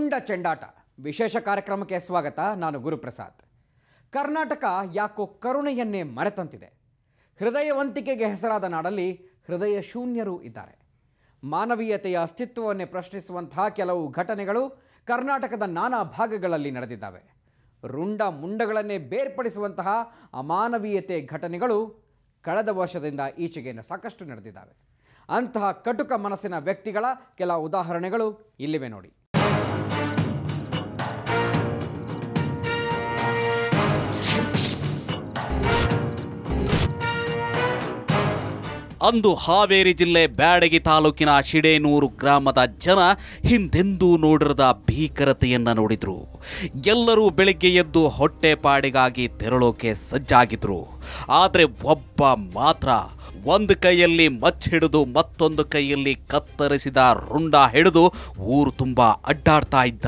ರುಂಡ ಚೆಂಡಾಟ ವಿಶೇಷ ಕಾರ್ಯಕ್ರಮಕ್ಕೆ ಸ್ವಾಗತ. ನಾನು ಗುರುಪ್ರಸಾದ್. ಕರ್ನಾಟಕ ಯಾಕೋ ಕರುಣೆಯನ್ನೇ ಮರೆತಂತಿದೆ. ಹೃದಯವಂತಿಕೆಗೆ ಹೆಸರಾದ ನಾಡಲ್ಲಿ ಹೃದಯ ಶೂನ್ಯರು ಇದ್ದಾರೆ. ಮಾನವೀಯತೆಯ ಅಸ್ತಿತ್ವವನ್ನೇ ಪ್ರಶ್ನಿಸುವಂತಹ ಕೆಲವು ಘಟನೆಗಳು ಕರ್ನಾಟಕದ ನಾನಾ ಭಾಗಗಳಲ್ಲಿ ನಡೆದಿದ್ದಾವೆ. ರುಂಡ ಮುಂಡಗಳನ್ನೇ ಬೇರ್ಪಡಿಸುವಂತಹ ಅಮಾನವೀಯತೆ ಘಟನೆಗಳು ಕಳೆದ ವರ್ಷದಿಂದ ಈಚೆಗೆ ಸಾಕಷ್ಟು ನಡೆದಿದ್ದಾವೆ. ಅಂತಹ ಕಟುಕ ಮನಸ್ಸಿನ ವ್ಯಕ್ತಿಗಳ ಕೆಲ ಉದಾಹರಣೆಗಳು ಇಲ್ಲಿವೆ ನೋಡಿ. ಅಂದು ಹಾವೇರಿ ಜಿಲ್ಲೆ ಬ್ಯಾಡಗಿ ತಾಲೂಕಿನ ಶಿಡೇನೂರು ಗ್ರಾಮದ ಜನ ಹಿಂದೆಂದೂ ನೋಡಿರದ ಭೀಕರತೆಯನ್ನು ನೋಡಿದ್ರು. ಎಲ್ಲರೂ ಬೆಳಿಗ್ಗೆ ಎದ್ದು ಹೊಟ್ಟೆಪಾಡಿಗಾಗಿ ತೆರಳೋಕೆ ಸಜ್ಜಾಗಿದ್ರು. ಆದರೆ ಒಬ್ಬ ಮಾತ್ರ ಒಂದು ಕೈಯಲ್ಲಿ ಮಚ್ಚ ಹಿಡಿದು ಮತ್ತೊಂದು ಕೈಯಲ್ಲಿ ಕತ್ತರಿಸಿದ ರುಂಡ ಹಿಡಿದು ಊರು ತುಂಬ ಅಡ್ಡಾಡ್ತಾ ಇದ್ದ.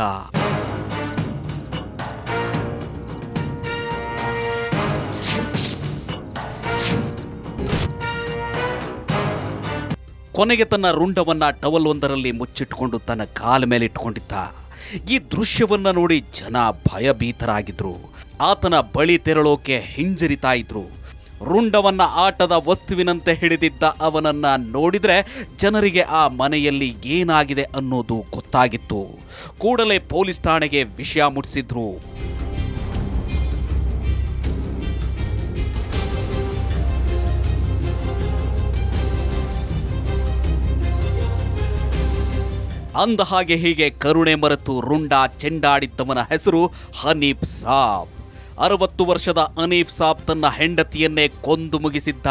ಕೊನೆಗೆ ತನ್ನ ರುಂಡವನ್ನ ಟವಲ್ ಒಂದರಲ್ಲಿ ಮುಚ್ಚಿಟ್ಕೊಂಡು ತನ್ನ ಕಾಲ ಮೇಲೆ ಇಟ್ಕೊಂಡಿದ್ದ. ಈ ದೃಶ್ಯವನ್ನ ನೋಡಿ ಜನ ಭಯಭೀತರಾಗಿದ್ರು. ಆತನ ಬಳಿ ತೆರಳೋಕೆ ಹಿಂಜರಿತಾ ಇದ್ರು. ರುಂಡವನ್ನ ಆಟದ ವಸ್ತುವಿನಂತೆ ಹಿಡಿದಿದ್ದ ಅವನನ್ನ ನೋಡಿದ್ರೆ ಜನರಿಗೆ ಆ ಮನೆಯಲ್ಲಿ ಏನಾಗಿದೆ ಅನ್ನೋದು ಗೊತ್ತಾಗಿತ್ತು. ಕೂಡಲೇ ಪೊಲೀಸ್ ಠಾಣೆಗೆ ವಿಷಯ ಮುಟ್ಟಿಸಿದ್ರು. ಅಂದ ಹಾಗೆ ಹೀಗೆ ಕರುಣೆ ಮರೆತು ರುಂಡ ಚೆಂಡಾಡಿದ್ದವನ ಹೆಸರು ಹನೀಫ್ ಸಾಬ್. 60 ವರ್ಷದ ಹನೀಫ್ ಸಾಬ್ ತನ್ನ ಹೆಂಡತಿಯನ್ನೇ ಕೊಂದು ಮುಗಿಸಿದ್ದ.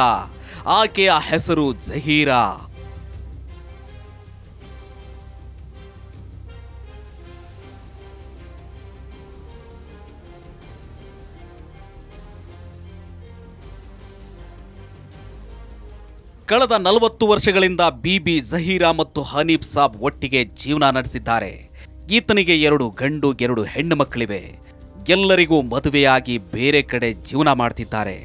ಆಕೆಯ ಹೆಸರು ಜಹೀರಾ. ಕಳೆದ 40 ವರ್ಷಗಳಿಂದ ಬಿಬಿ ಜಹೀರಾ ಮತ್ತು ಹನೀಫ್ ಸಾಬ್ ಒಟ್ಟಿಗೆ ಜೀವನ ನಡೆಸಿದ್ದಾರೆ. ಈತನಿಗೆ 2 ಗಂಡು 2 ಹೆಣ್ಣು ಮಕ್ಕಳಿವೆ. ಎಲ್ಲರಿಗೂ ಮದುವೆಯಾಗಿ ಬೇರೆ ಕಡೆ ಜೀವನ ಮಾಡ್ತಿದ್ದಾರೆ.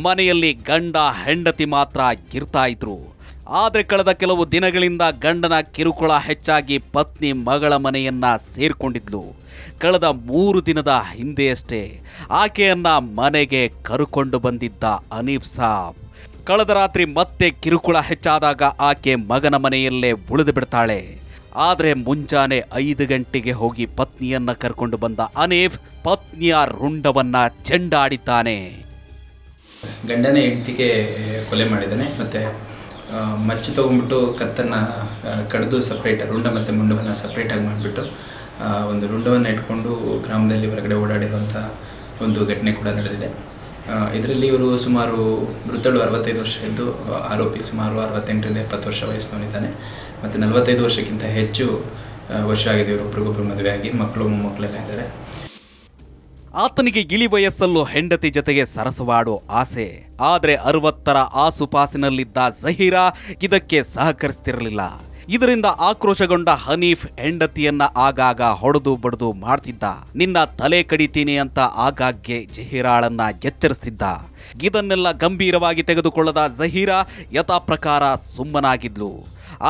ಮನೆಯಲ್ಲಿ ಗಂಡ ಹೆಂಡತಿ ಮಾತ್ರ ಇರ್ತಾ ಇದ್ರು. ಆದರೆ ಕಳೆದ ಕೆಲವು ದಿನಗಳಿಂದ ಗಂಡನ ಕಿರುಕುಳ ಹೆಚ್ಚಾಗಿ ಪತ್ನಿ ಮಗಳ ಮನೆಯನ್ನ ಸೇರ್ಕೊಂಡಿದ್ಲು. ಕಳೆದ 3 ದಿನದ ಹಿಂದೆಯಷ್ಟೇ ಆಕೆಯನ್ನ ಮನೆಗೆ ಕರುಕೊಂಡು ಬಂದಿದ್ದ ಹನೀಫ್ ಸಾಬ್ ಕಳೆದ ರಾತ್ರಿ ಮತ್ತೆ ಕಿರುಕುಳ ಹೆಚ್ಚಾದಾಗ ಆಕೆ ಮಗನ ಮನೆಯಲ್ಲೇ ಉಳಿದು ಬಿಡ್ತಾಳೆ. ಆದರೆ ಮುಂಜಾನೆ 5 ಗಂಟೆಗೆ ಹೋಗಿ ಪತ್ನಿಯನ್ನ ಕರ್ಕೊಂಡು ಬಂದ ಹನೀಫ್ ಪತ್ನಿಯ ರುಂಡವನ್ನ ಚೆಂಡಾಡಿದ್ದಾನೆ. ಗಂಡನೇ ಹೆಂಡತಿಗೆ ಕೊಲೆ ಮಾಡಿದ್ದಾನೆ. ಮತ್ತು ಮಚ್ಚು ತೊಗೊಂಡ್ಬಿಟ್ಟು ಕತ್ತನ್ನು ಕಡಿದು ಸಪ್ರೇಟ್ ರುಂಡ ಮತ್ತು ಮುಂಡವನ್ನು ಸಪ್ರೇಟಾಗಿ ಮಾಡಿಬಿಟ್ಟು ಒಂದು ರುಂಡವನ್ನು ಇಟ್ಕೊಂಡು ಗ್ರಾಮದಲ್ಲಿ ಹೊರಗಡೆ ಓಡಾಡಿರುವಂಥ ಒಂದು ಘಟನೆ ಕೂಡ ನಡೆದಿದೆ. ಇದರಲ್ಲಿ ಇವರು ಸುಮಾರು ಮೃತಳು 65 ವರ್ಷ ಇದ್ದು, ಆರೋಪಿ ಸುಮಾರು 68ರಿಂದ 70 ವರ್ಷ ವಯಸ್ಸಿನವನಿದ್ದಾನೆ. ಮತ್ತು 45 ವರ್ಷಕ್ಕಿಂತ ಹೆಚ್ಚು ವರ್ಷ ಆಗಿದೆ ಇವರೊಬ್ಬರಿಗೊಬ್ಬರು ಮದುವೆಯಾಗಿ, ಮಕ್ಕಳು ಮೊಮ್ಮಕ್ಕಳೆಲ್ಲ ಇದ್ದಾರೆ. ಆತನಿಗೆ ಇಳಿ ವಯಸ್ಸಲ್ಲೂ ಹೆಂಡತಿ ಜೊತೆಗೆ ಸರಸವಾಡೋ ಆಸೆ. ಆದರೆ 60ರ ಆಸುಪಾಸಿನಲ್ಲಿದ್ದ ಜಹೀರಾ ಇದಕ್ಕೆ ಸಹಕರಿಸ್ತಿರಲಿಲ್ಲ. ಇದರಿಂದ ಆಕ್ರೋಶಗೊಂಡ ಹನೀಫ್ ಹೆಂಡತಿಯನ್ನ ಆಗಾಗ ಹೊಡೆದು ಬಡಿದು ಮಾಡ್ತಿದ್ದ. ನಿನ್ನ ತಲೆ ಕಡಿತೀನಿ ಅಂತ ಆಗಾಗ್ಗೆ ಜಹೀರಾಳನ್ನ ಎಚ್ಚರಿಸ್ತಿದ್ದ. ಇದನ್ನೆಲ್ಲ ಗಂಭೀರವಾಗಿ ತೆಗೆದುಕೊಳ್ಳದ ಜಹೀರಾ ಯಥಾ ಪ್ರಕಾರ ಸುಮ್ಮನಾಗಿದ್ಲು.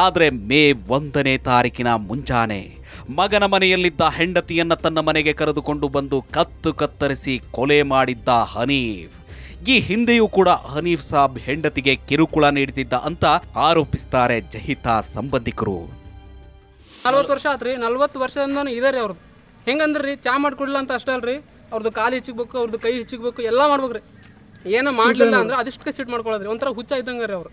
ಆದರೆ ಮೇ 1ನೇ ತಾರೀಕಿನ ಮುಂಜಾನೆ ಮಗನ ಮನೆಯಲ್ಲಿದ್ದ ಹೆಂಡತಿಯನ್ನ ತನ್ನ ಮನೆಗೆ ಕರೆದುಕೊಂಡು ಬಂದು ಕತ್ತರಿಸಿ ಕೊಲೆ ಮಾಡಿದ್ದ ಹನೀಫ್. ಈ ಹಿಂದೆಯೂ ಕೂಡ ಹನೀಫ್ ಸಾಬ್ ಹೆಂಡತಿಗೆ ಕಿರುಕುಳ ನೀಡುತ್ತಿದ್ದ ಅಂತ ಆರೋಪಿಸ್ತಾರೆ ಜಹಿತಾ ಸಂಬಂಧಿಕರು. 40 ವರ್ಷ ಆತ್ರಿ. 40 ವರ್ಷದಿಂದ ಇದಾರೆ ಅವ್ರದ್ದು. ಹೆಂಗಂದ್ರಿ, ಚಾ ಮಾಡ್ಕೊಡ್ಲಿಲ್ಲ ಅಂತ ಅಷ್ಟೇ ಅಲ್ರಿ, ಅವ್ರದ್ದು ಕಾಲು ಹೆಚ್ಚಿಗ್ಬೇಕು, ಅವ್ರದ್ದು ಕೈ ಹೆಚ್ಚಿಗ್ಬೇಕು, ಎಲ್ಲ ಮಾಡ್ಬೇಕ್ರಿ. ಏನೋ ಮಾಡಲಿಲ್ಲ ಅಂದ್ರೆ ಅದಕ್ಕೆ ಸಿಟ್ ಮಾಡ್ಕೊಳ್ಳೋದ್ರಿ. ಒಂಥರ ಹುಚ್ಚ ಇದ್ದಂಗೆ ರೀ ಅವರು.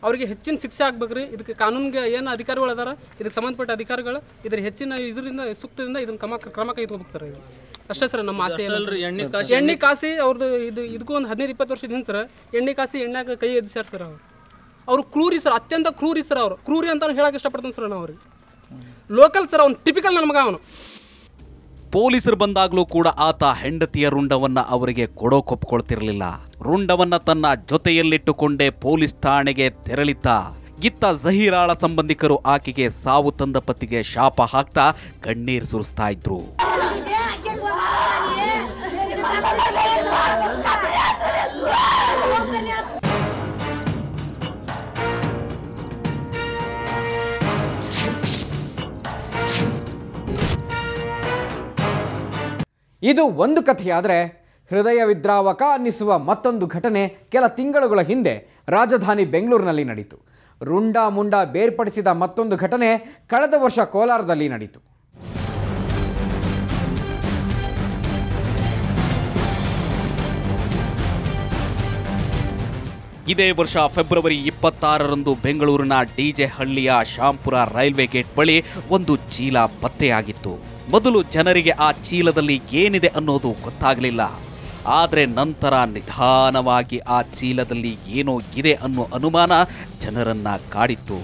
ಅವ್ರಿಗೆ ಹೆಚ್ಚಿನ ಶಿಕ್ಷೆ ಆಗ್ಬೇಕ್ರಿ. ಇದಕ್ಕೆ ಕಾನೂನಿಗೆ ಏನು ಅಧಿಕಾರಿಗಳು ಅದಾರ, ಇದಕ್ಕೆ ಸಂಬಂಧಪಟ್ಟ ಅಧಿಕಾರಿಗಳು ಇದ್ರ ಹೆಚ್ಚಿನ ಇದರಿಂದ ಸೂಕ್ತದಿಂದ ಇದನ್ನ ಕ್ರಮ ಕೈಗೊಳ್ಬೇಕು ಸರ್. ಇದು ಅಷ್ಟೇ ಸರ್ ನಮ್ಮ ಆಸೆ. ಎಣ್ಣೆ ಕಾಸಿ ಅವ್ರದ್ದು ಇದಕ್ಕೂ ಒಂದು 15-20 ವರ್ಷದ ಹಿಂದೆ ಸರ್ ಎಣ್ಣೆ ಕಾಸಿ ಎಣ್ಣೆಗೆ ಕೈ ಎದ್ದಿಸ್ಯಾರ ಸರ್. ಅವರು ಕ್ರೂರಿ ಸರ್, ಅತ್ಯಂತ ಕ್ರೂರಿ ಸರ್. ಅವರು ಕ್ರೂರಿ ಅಂತ ಹೇಳಕ್ಕೆ ಇಷ್ಟಪಡ್ತಾನೆ ಸರ್. ನಾವು ಅವ್ರಿಗೆ ಲೋಕಲ್ ಸರ್, ಅವ್ನು ಟಿಪಿಕಲ್ ನನ್ನ ಮಗ ಅವನು. ಪೊಲೀಸರು ಬಂದಾಗಲೂ ಕೂಡ ಆತ ಹೆಂಡತಿಯ ರುಂಡವನ್ನ ಅವರಿಗೆ ಕೊಡೋಕೊಪ್ಕೊಳ್ತಿರಲಿಲ್ಲ. ರುಂಡವನ್ನ ತನ್ನ ಜೊತೆಯಲ್ಲಿಟ್ಟುಕೊಂಡೇ ಪೊಲೀಸ್ ಠಾಣೆಗೆ ತೆರಳಿದ್ದ. ಇತ್ತ ಜಹೀರಾಳ ಸಂಬಂಧಿಕರು ಆಕೆಗೆ ಸಾವು ತಂದ ಪತಿಗೆ ಶಾಪ ಹಾಕ್ತಾ ಕಣ್ಣೀರು ಸುರಿಸ್ತಾ ಇದ್ರು. ಇದು ಒಂದು ಕಥೆಯಾದರೆ ಹೃದಯ ವಿದ್ರಾವಕ ಅನ್ನಿಸುವ ಮತ್ತೊಂದು ಘಟನೆ ಕೆಲ ತಿಂಗಳುಗಳ ಹಿಂದೆ ರಾಜಧಾನಿ ಬೆಂಗಳೂರಿನಲ್ಲಿ ನಡೆಯಿತು. ರುಂಡ ಮುಂಡ ಬೇರ್ಪಡಿಸಿದ ಮತ್ತೊಂದು ಘಟನೆ ಕಳೆದ ವರ್ಷ ಕೋಲಾರದಲ್ಲಿ ನಡೆಯಿತು. ಇದೇ ವರ್ಷ ಫೆಬ್ರವರಿ 26ರಂದು ಬೆಂಗಳೂರಿನ ಡಿಜೆ ಹಳ್ಳಿಯ ಶಾಂಪುರ ರೈಲ್ವೆ ಗೇಟ್ ಬಳಿ ಒಂದು ಚೀಲ ಪತ್ತೆಯಾಗಿತ್ತು. ಮೊದಲು ಜನರಿಗೆ ಆ ಚೀಲದಲ್ಲಿ ಏನಿದೆ ಅನ್ನೋದು ಗೊತ್ತಾಗಲಿಲ್ಲ. ಆದರೆ ನಂತರ ನಿಧಾನವಾಗಿ ಆ ಚೀಲದಲ್ಲಿ ಏನೋ ಇದೆ ಅನ್ನೋ ಅನುಮಾನ ಜನರನ್ನ ಕಾಡಿತ್ತು.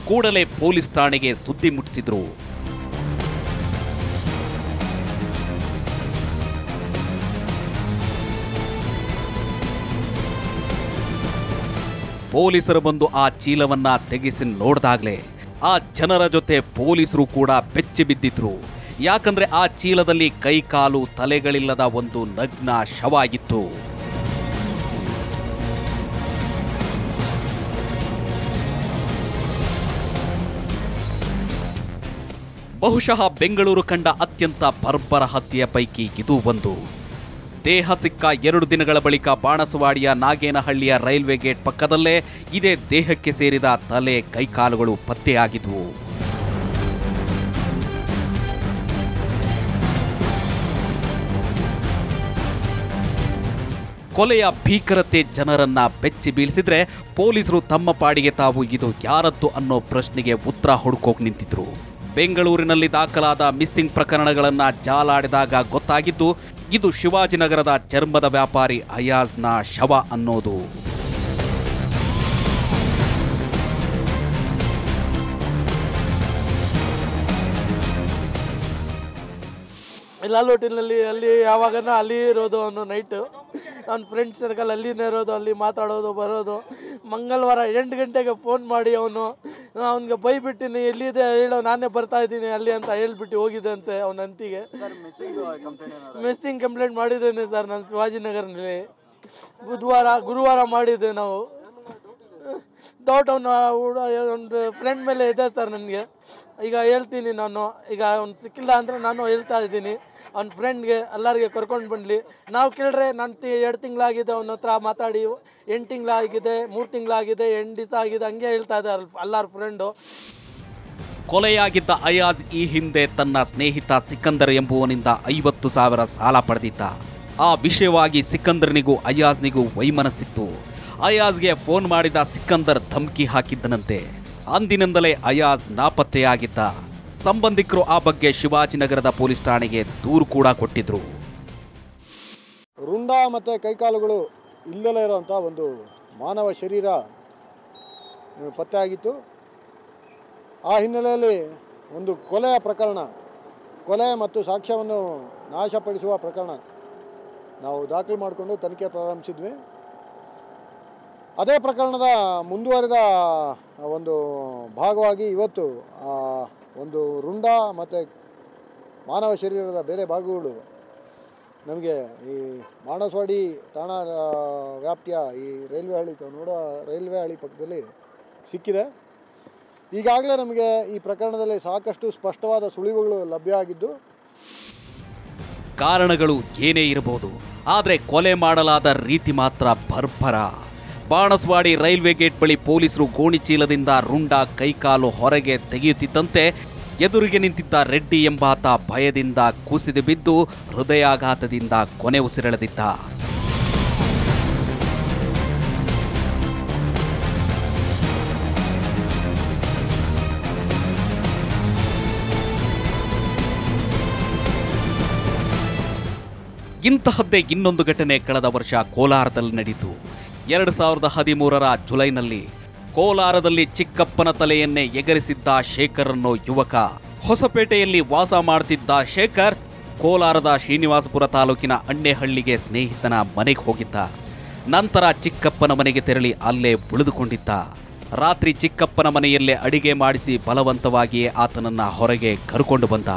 ಕೂಡಲೇ ಪೊಲೀಸ್ ಠಾಣೆಗೆ ಸುದ್ದಿ ಮುಟ್ಟಿಸಿದ್ರು. ಪೊಲೀಸರು ಬಂದು ಆ ಚೀಲವನ್ನ ತೆಗೆಸಿ ನೋಡಿದಾಗಲೇ ಆ ಜನರ ಜೊತೆ ಪೊಲೀಸರು ಕೂಡ ಬೆಚ್ಚಿ ಬಿದ್ದಿದ್ರು. ಯಾಕಂದ್ರೆ ಆ ಚೀಲದಲ್ಲಿ ಕೈ ಕಾಲು ತಲೆಗಳಿಲ್ಲದ ಒಂದು ನಗ್ನ ಶವ ಇತ್ತು. ಬಹುಶಃ ಬೆಂಗಳೂರು ಕಂಡ ಅತ್ಯಂತ ಬರ್ಬರ ಹತ್ಯೆಯ ಪೈಕಿ ಇದು ಒಂದು. ದೇಹ ಸಿಕ್ಕ 2 ದಿನಗಳ ಬಳಿಕ ಬಾಣಸವಾಡಿಯ ನಾಗೇನಹಳ್ಳಿಯ ರೈಲ್ವೆ ಗೇಟ್ ಪಕ್ಕದಲ್ಲೇ ಇದೇ ದೇಹಕ್ಕೆ ಸೇರಿದ ತಲೆ ಕೈಕಾಲುಗಳು ಪತ್ತೆಯಾಗಿದ್ವು. ಕೊಲೆಯ ಭೀಕರತೆ ಜನರನ್ನ ಬೆಚ್ಚಿ ಬೀಳಿಸಿದ್ರೆ ಪೊಲೀಸರು ತಮ್ಮ ಪಾಡಿಗೆ ತಾವು ಇದು ಯಾರದ್ದು ಅನ್ನೋ ಪ್ರಶ್ನೆಗೆ ಉತ್ತರ ಹುಡುಕೋಕ್ ನಿಂತಿದ್ರು. ಬೆಂಗಳೂರಿನಲ್ಲಿ ದಾಖಲಾದ ಮಿಸ್ಸಿಂಗ್ ಪ್ರಕರಣಗಳನ್ನ ಜಾಲಾಡಿದಾಗ ಗೊತ್ತಾಗಿದ್ದು ಇದು ಶಿವಾಜಿನಗರದ ಚರ್ಮದ ವ್ಯಾಪಾರಿ ಅಯಾಜ್ನ ಶವ ಅನ್ನೋದು. ಲಾಲ್ ಹೋಟೆಲ್ನಲ್ಲಿ ಅಲ್ಲಿ ಯಾವಾಗನ ಅಲ್ಲಿ ಇರೋದು ಅವನು ನೈಟು. ಅವ್ನ ಫ್ರೆಂಡ್ ಸರ್ಕಲ್ ಅಲ್ಲಿನೇ ಇರೋದು, ಅಲ್ಲಿ ಮಾತಾಡೋದು ಬರೋದು. ಮಂಗಳವಾರ 8 ಗಂಟೆಗೆ ಫೋನ್ ಮಾಡಿ ಅವನಿಗೆ ಬೈಬಿಟ್ಟಿನಿ, ಎಲ್ಲಿದೆ ಹೇಳೋ, ನಾನೇ ಬರ್ತಾ ಇದ್ದೀನಿ ಅಲ್ಲಿ ಅಂತ ಹೇಳ್ಬಿಟ್ಟು ಹೋಗಿದೆ ಅಂತೆ ಅವನ ಅಂತಿಗೆ. ಮಿಸ್ಸಿಂಗ್ ಕಂಪ್ಲೇಂಟ್ ಮಾಡಿದ್ದೇನೆ ಸರ್ ನಾನು ಶಿವಾಜಿನಗರನಲ್ಲಿ. ಗುರುವಾರ ಮಾಡಿದ್ದೆ ನಾವು. ಡೌಟ್ ಒಂದು ಫ್ರೆಂಡ್ ಮೇಲೆ ಇದೆ ಸರ್ ನನಗೆ. ಈಗ ಹೇಳ್ತೀನಿ ನಾನು, ಈಗ ಅವ್ನು ಸಿಕ್ಕಿಲ್ಲ ಅಂದರೆ ನಾನು ಹೇಳ್ತಾ ಇದ್ದೀನಿ ಅವ್ನ ಫ್ರೆಂಡ್ಗೆ ಎಲ್ಲರಿಗೆ ಕರ್ಕೊಂಡು ಬರಲಿ. ನಾವು ಕೇಳ್ರೆ ನಾನು 2 ತಿಂಗಳಾಗಿದೆ ಅವನ ಹತ್ರ ಮಾತಾಡಿ, 8 ತಿಂಗಳಾಗಿದೆ, 3 ತಿಂಗಳಾಗಿದೆ, 8 ದಿವಸ ಆಗಿದೆ, ಹಂಗೆ ಹೇಳ್ತಾ ಇದ್ದಾರೆ ಎಲ್ಲರ ಫ್ರೆಂಡು. ಕೊಲೆಯಾಗಿದ್ದ ಅಯಾಜ್ ಈ ಹಿಂದೆ ತನ್ನ ಸ್ನೇಹಿತ ಸಿಕಂದರ್ ಎಂಬುವನಿಂದ 50,000 ಸಾಲ ಪಡೆದಿದ್ದ. ಆ ವಿಷಯವಾಗಿ ಸಿಕಂದರ್ನಿಗೂ ಅಯಾಜ್ನಿಗೂ ವೈಮನಸ್ಸಿತ್ತು. ಅಯಾಜ್ಗೆ ಫೋನ್ ಮಾಡಿದ ಸಿಕಂದರ್ ಧಮಕಿ ಹಾಕಿದ್ದನಂತೆ. ಅಂದಿನಿಂದಲೇ ಅಯಾಜ್ ನಾಪತ್ತೆಯಾಗಿದ್ದ. ಸಂಬಂಧಿಕರು ಆ ಬಗ್ಗೆ ಶಿವಾಜಿನಗರದ ಪೊಲೀಸ್ ಠಾಣೆಗೆ ದೂರು ಕೂಡ ಕೊಟ್ಟಿದ್ರು. ರುಂಡ ಮತ್ತು ಕೈಕಾಲುಗಳು ಇಲ್ಲದೇ ಇರುವಂಥ ಒಂದು ಮಾನವ ಶರೀರ ಪತ್ತೆಯಾಗಿತ್ತು. ಆ ಹಿನ್ನೆಲೆಯಲ್ಲಿ ಒಂದು ಕೊಲೆಯ ಪ್ರಕರಣ, ಕೊಲೆ ಮತ್ತು ಸಾಕ್ಷ್ಯವನ್ನು ನಾಶಪಡಿಸುವ ಪ್ರಕರಣ ನಾವು ದಾಖಲು ಮಾಡಿಕೊಂಡು ತನಿಖೆ ಪ್ರಾರಂಭಿಸಿದ್ವಿ. ಅದೇ ಪ್ರಕರಣದ ಮುಂದುವರಿದ ಒಂದು ಭಾಗವಾಗಿ ಇವತ್ತು ಒಂದು ರುಂಡ ಮತ್ತು ಮಾನವ ಶರೀರದ ಬೇರೆ ಭಾಗಗಳು ನಮಗೆ ಈ ಬಾಣಸವಾಡಿ ಠಾಣಾ ವ್ಯಾಪ್ತಿಯ ಈ ರೈಲ್ವೆ ಹಳಿ ನೋಡೋ ರೈಲ್ವೆ ಹಳಿ ಪಕ್ಕದಲ್ಲಿ ಸಿಕ್ಕಿದೆ. ಈಗಾಗಲೇ ನಮಗೆ ಈ ಪ್ರಕರಣದಲ್ಲಿ ಸಾಕಷ್ಟು ಸ್ಪಷ್ಟವಾದ ಸುಳಿವುಗಳು ಲಭ್ಯ ಆಗಿದ್ದು. ಕಾರಣಗಳು ಏನೇ ಇರಬಹುದು, ಆದರೆ ಕೊಲೆ ಮಾಡಲಾದ ರೀತಿ ಮಾತ್ರ ಬರ್ಬರ. ಬಾಣಸವಾಡಿ ರೈಲ್ವೆ ಗೇಟ್ ಬಳಿ ಪೊಲೀಸರು ಗೋಣಿಚೀಲದಿಂದ ರುಂಡ ಕೈಕಾಲು ಹೊರಗೆ ತೆಗೆಯುತ್ತಿದ್ದಂತೆ ಎದುರಿಗೆ ನಿಂತಿದ್ದ ರೆಡ್ಡಿ ಎಂಬಾತ ಭಯದಿಂದ ಕುಸಿದು ಬಿದ್ದು ಹೃದಯಾಘಾತದಿಂದ ಕೊನೆ ಉಸಿರೆಳೆದಿದ್ದ. ಇಂತಹದ್ದೇ ಇನ್ನೊಂದು ಘಟನೆ ಕಳೆದ ವರ್ಷ ಕೋಲಾರದಲ್ಲಿ ನಡೆಯಿತು. 2013ರ ಜುಲೈನಲ್ಲಿ ಕೋಲಾರದಲ್ಲಿ ಚಿಕ್ಕಪ್ಪನ ತಲೆಯನ್ನೇ ಎಗರಿಸಿದ್ದ ಶೇಖರ್ ಅನ್ನೋ ಯುವಕ. ಹೊಸಪೇಟೆಯಲ್ಲಿ ವಾಸ ಮಾಡ್ತಿದ್ದ ಶೇಖರ್ ಕೋಲಾರದ ಶ್ರೀನಿವಾಸಪುರ ತಾಲೂಕಿನ ಅಣ್ಣೆಹಳ್ಳಿಗೆ ಸ್ನೇಹಿತನ ಮನೆಗೆ ಹೋಗಿದ್ದ. ನಂತರ ಚಿಕ್ಕಪ್ಪನ ಮನೆಗೆ ತೆರಳಿ ಅಲ್ಲೇ ಉಳಿದುಕೊಂಡಿದ್ದ. ರಾತ್ರಿ ಚಿಕ್ಕಪ್ಪನ ಮನೆಯಲ್ಲೇ ಅಡಿಗೆ ಮಾಡಿಸಿ ಬಲವಂತವಾಗಿಯೇ ಆತನನ್ನ ಹೊರಗೆ ಕರ್ಕೊಂಡು ಬಂದ.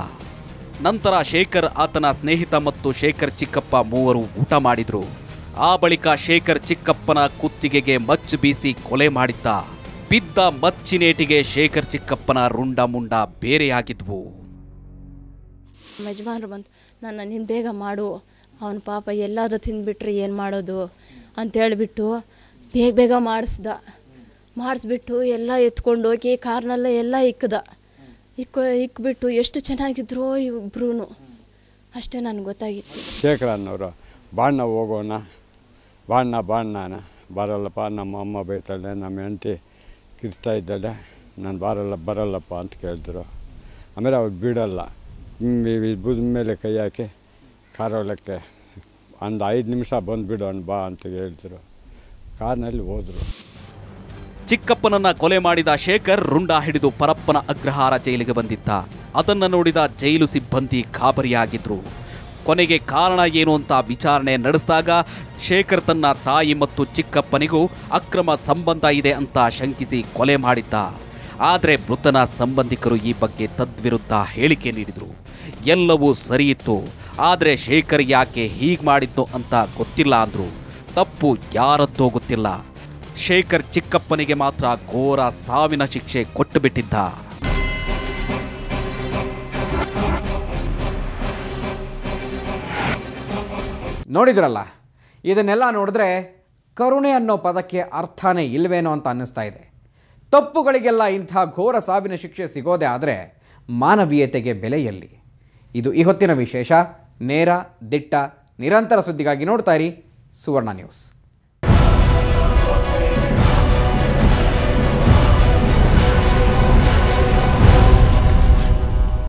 ನಂತರ ಶೇಖರ್ ಆತನ ಸ್ನೇಹಿತ ಮತ್ತು ಶೇಖರ್ ಚಿಕ್ಕಪ್ಪ ಮೂವರು ಊಟ ಮಾಡಿದ್ರು. ಆ ಬಳಿಕ ಶೇಖರ್ ಚಿಕ್ಕಪ್ಪನ ಕುತ್ತಿಗೆಗೆ ಮಚ್ಚು ಬೀಸಿ ಕೊಲೆ ಮಾಡಿದ್ದ. ಬಿದ್ದ ಮಚ್ಚಿನೇಟಿಗೆ ಶೇಖರ್ ಚಿಕ್ಕಪ್ಪನ ರುಂಡ ಮುಂಡ ಬೇರೆಯಾಗಿದ್ವು. ಯಜಮಾನರು ಬಂತು, ನೀನು ಬೇಗ ಮಾಡು, ಅವನ ಪಾಪ ಎಲ್ಲಾದರೂ ತಿಂದುಬಿಟ್ರೆ ಏನು ಮಾಡೋದು ಅಂತೇಳಿಬಿಟ್ಟು ಬೇಗ ಮಾಡಿಸ್ಬಿಟ್ಟು ಎಲ್ಲ ಎತ್ಕೊಂಡು ಹೋಗಿ ಕಾರ್ನಲ್ಲೇ ಎಲ್ಲ ಇಕ್ಬಿಟ್ಟು ಎಷ್ಟು ಚೆನ್ನಾಗಿದ್ರು ಇಬ್ಬರೂ ಅಷ್ಟೇ ನನಗೆ ಗೊತ್ತಾಗಿತ್ತು. ಶೇಖರ ಅನ್ನೋರು ಬಾಣ್ಣ ಹೋಗೋಣ, ಬಾಣ್ಣ ಬರಲ್ಲಪ್ಪ, ನಮ್ಮ ಅಮ್ಮ ಬೈತಾಳೆ, ನಮ್ಮ ಹೆಂಡತಿ ಕಿರ್ತಾ ಇದ್ದಾಳೆ, ನಾನು ಬರಲ್ಲಪ್ಪ ಅಂತ ಕೇಳಿದ್ರು. ಆಮೇಲೆ ಅವ್ರು ಬಿಡಲ್ಲ, ಬುದ ಮೇಲೆ ಕೈ ಹಾಕಿ ಕಾರೊಳಕ್ಕೆ ಒಂದು 5 ನಿಮಿಷ ಬಂದುಬಿಡೋಣ ಬಾ ಅಂತ ಹೇಳಿದ್ರು. ಕಾರ್ನಲ್ಲಿ ಹೋದರು. ಚಿಕ್ಕಪ್ಪನನ್ನ ಕೊಲೆ ಮಾಡಿದ ಶೇಖರ್ ರುಂಡ ಹಿಡಿದು ಪರಪ್ಪನ ಅಗ್ರಹಾರ ಜೈಲಿಗೆ ಬಂದಿದ್ದ. ಅದನ್ನು ನೋಡಿದ ಜೈಲು ಸಿಬ್ಬಂದಿ ಗಾಬರಿಯಾಗಿದ್ರು. ಕೊನೆಗೆ ಕಾರಣ ಏನು ಅಂತ ವಿಚಾರಣೆ ನಡೆಸಿದಾಗ ಶೇಖರ್ ತನ್ನ ತಾಯಿ ಮತ್ತು ಚಿಕ್ಕಪ್ಪನಿಗೂ ಅಕ್ರಮ ಸಂಬಂಧ ಇದೆ ಅಂತ ಶಂಕಿಸಿ ಕೊಲೆ ಮಾಡಿದ್ದ. ಆದರೆ ಮೃತನ ಸಂಬಂಧಿಕರು ಈ ಬಗ್ಗೆ ತದ್ವಿರುದ್ಧ ಹೇಳಿಕೆ ನೀಡಿದರು. ಎಲ್ಲವೂ ಸರಿಯಿತ್ತು, ಆದರೆ ಶೇಖರ್ ಯಾಕೆ ಹೀಗೆ ಮಾಡಿದ್ದು ಅಂತ ಗೊತ್ತಿಲ್ಲ ಅಂದರು. ತಪ್ಪು ಯಾರದ್ದೋ ಗೊತ್ತಿಲ್ಲ. ಶೇಖರ್ ಚಿಕ್ಕಪ್ಪನಿಗೆ ಮಾತ್ರ ಘೋರ ಸಾವಿನ ಶಿಕ್ಷೆ ಕೊಟ್ಟುಬಿಟ್ಟಿದ್ದ. ನೋಡಿದ್ರಲ್ಲ, ಇದನ್ನೆಲ್ಲ ನೋಡಿದ್ರೆ ಕರುಣೆ ಅನ್ನೋ ಪದಕ್ಕೆ ಅರ್ಥನೇ ಇಲ್ವೇನೋ ಅಂತ ಅನ್ನಿಸ್ತಾ ಇದೆ. ತಪ್ಪುಗಳಿಗೆಲ್ಲ ಇಂಥ ಘೋರ ಸಾವಿನ ಶಿಕ್ಷೆ ಸಿಗೋದೇ ಆದರೆ ಮಾನವೀಯತೆಗೆ ಬೆಲೆ ಎಲ್ಲಿ? ಇದು ಈ ಹೊತ್ತಿನ ವಿಶೇಷ. ನೇರ, ದಿಟ್ಟ, ನಿರಂತರ ಸುದ್ದಿಗಾಗಿ ನೋಡ್ತಾ ಇರಿ ಸುವರ್ಣ ನ್ಯೂಸ್.